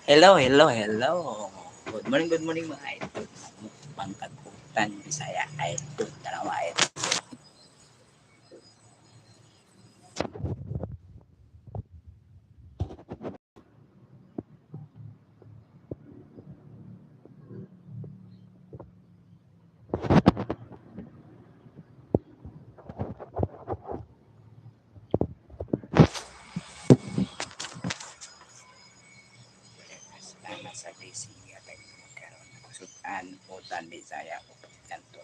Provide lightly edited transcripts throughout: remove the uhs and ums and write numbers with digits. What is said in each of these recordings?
Hello, hello, hello. Good morning mga idol. Pangkagutan, Bisaya, idol, Tanawa, idol. Sama sa DC at ay magkaroon ng kusutan, utan, Bisaya, kanto.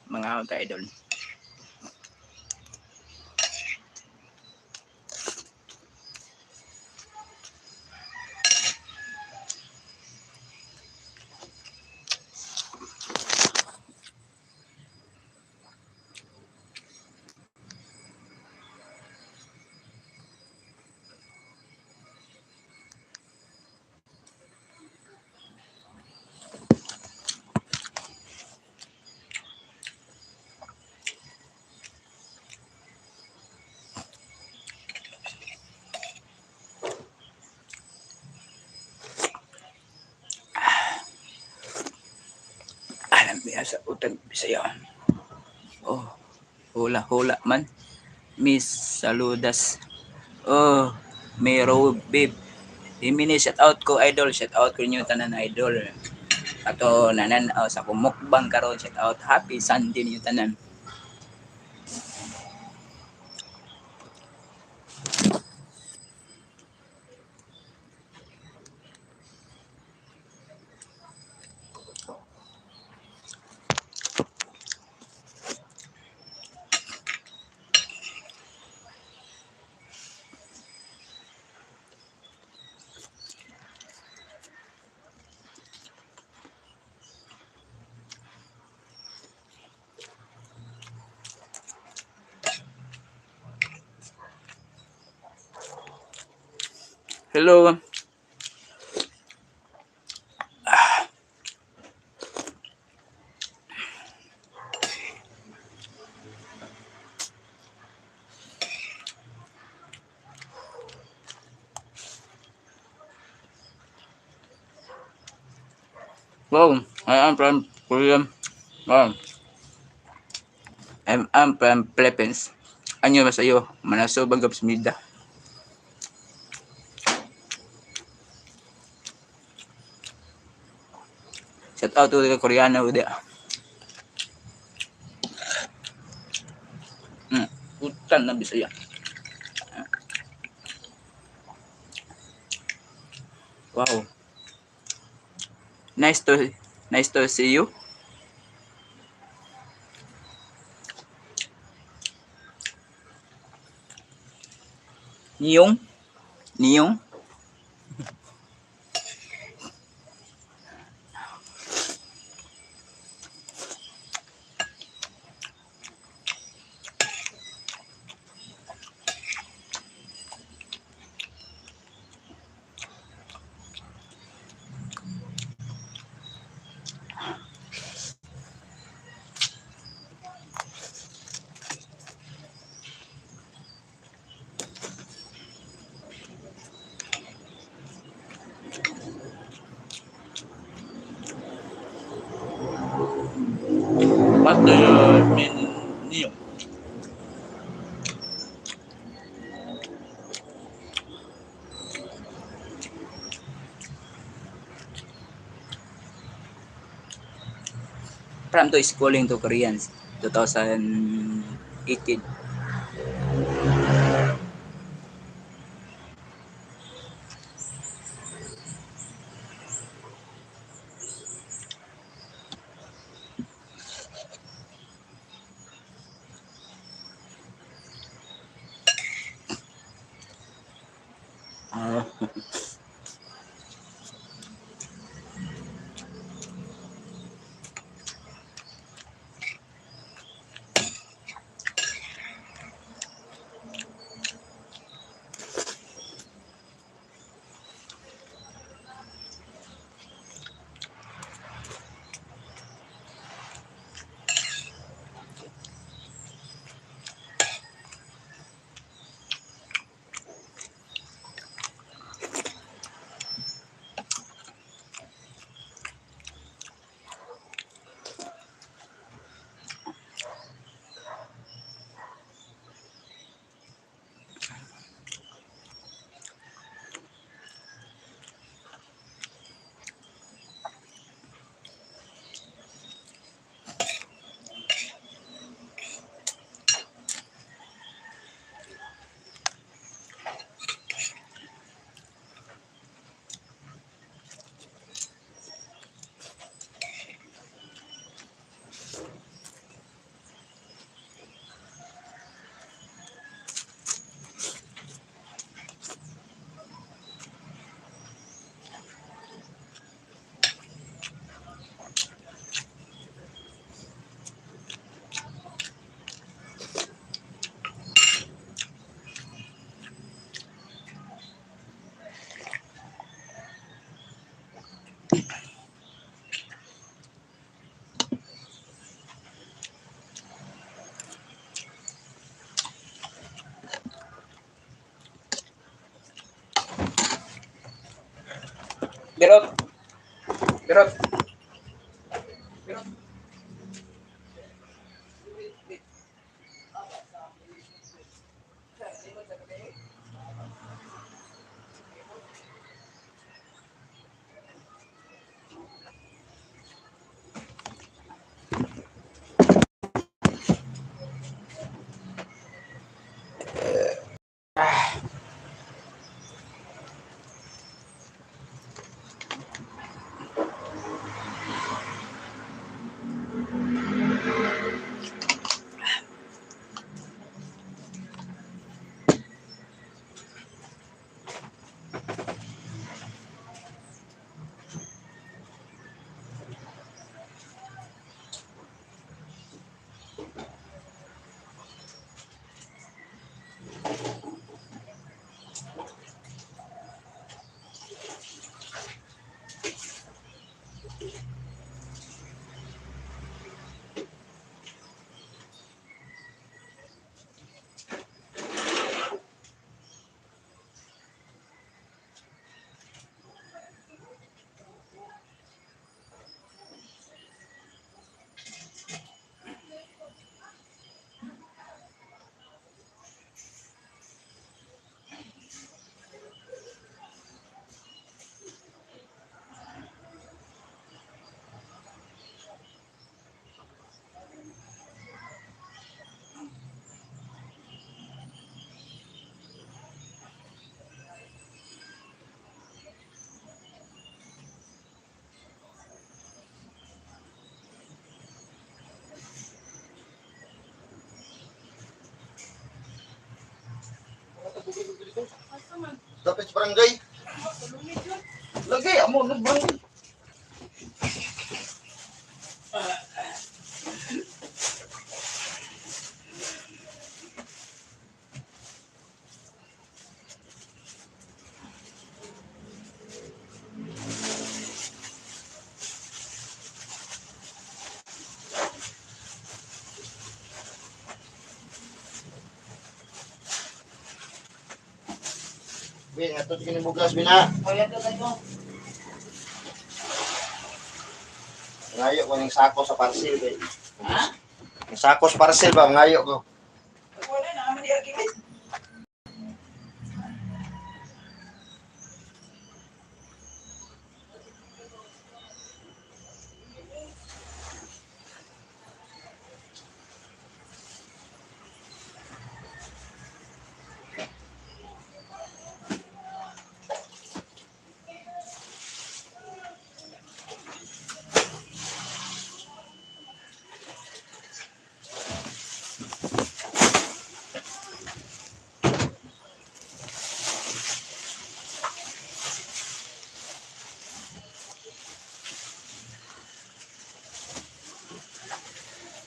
Mga auto idol. Alam niya sa utan, Bisaya. Oh, hula-hula man. Miss Saludas. Oh, may Robib. Himini shout out ko idol, shout out ko niyo tanan idol. Ato nanan sa kumukbang karon, shout out happy Sunday niyo tanan. Hello. Wow, I am from Korea. Wow, I'm from Philippines. Anyo ba sa'yo? Manaso bagab smida. Shout out to the Koreano udah. Hutan na Bisaya. Wow. Nice to nice to see you. Niyong, Niyong. What do you mean Niyong? From to schooling to Koreans 2018. Uh, Berot, berot, berot. lapit sa barangay. Lagi, amo, barangay. Bin, ato kini bugas bina. Kaya to tayo. Ngayo ko ning sako sa parcel be. Ha? Yung sako sa parcel ba ngayo ko. Wala na naman i-argument.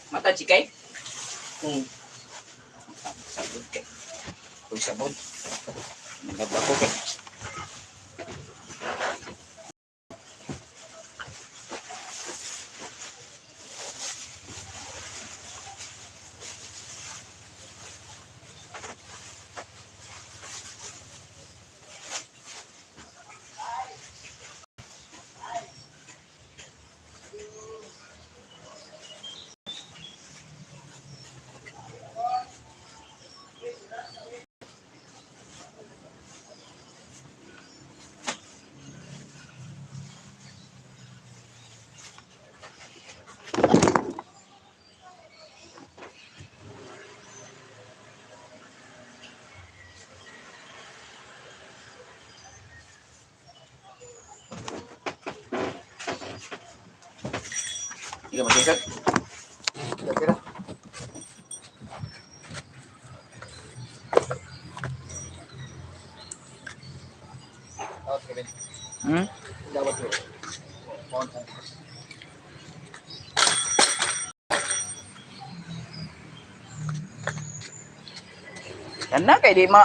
Mata chikay. Sabot kay. Kung sabot. Nagaba ko kay. Iya masuk. Kira-kira. Okay, Ben. Dapat tuh. Yan na kay di ma.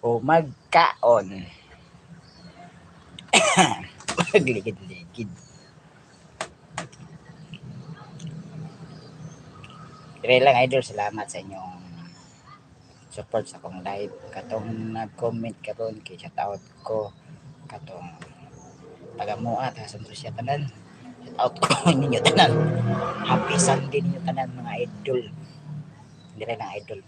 O magkaon. Magligid-ligid. Dire lang idol, salamat sa inyong support sa akong live. Katong nag-comment karon kay shout out ko katong taga-mua ta sa siya tanan. Shout out ko ninyo tanan. Happy Sunday ninyo tanan mga idol. Dire lang idol.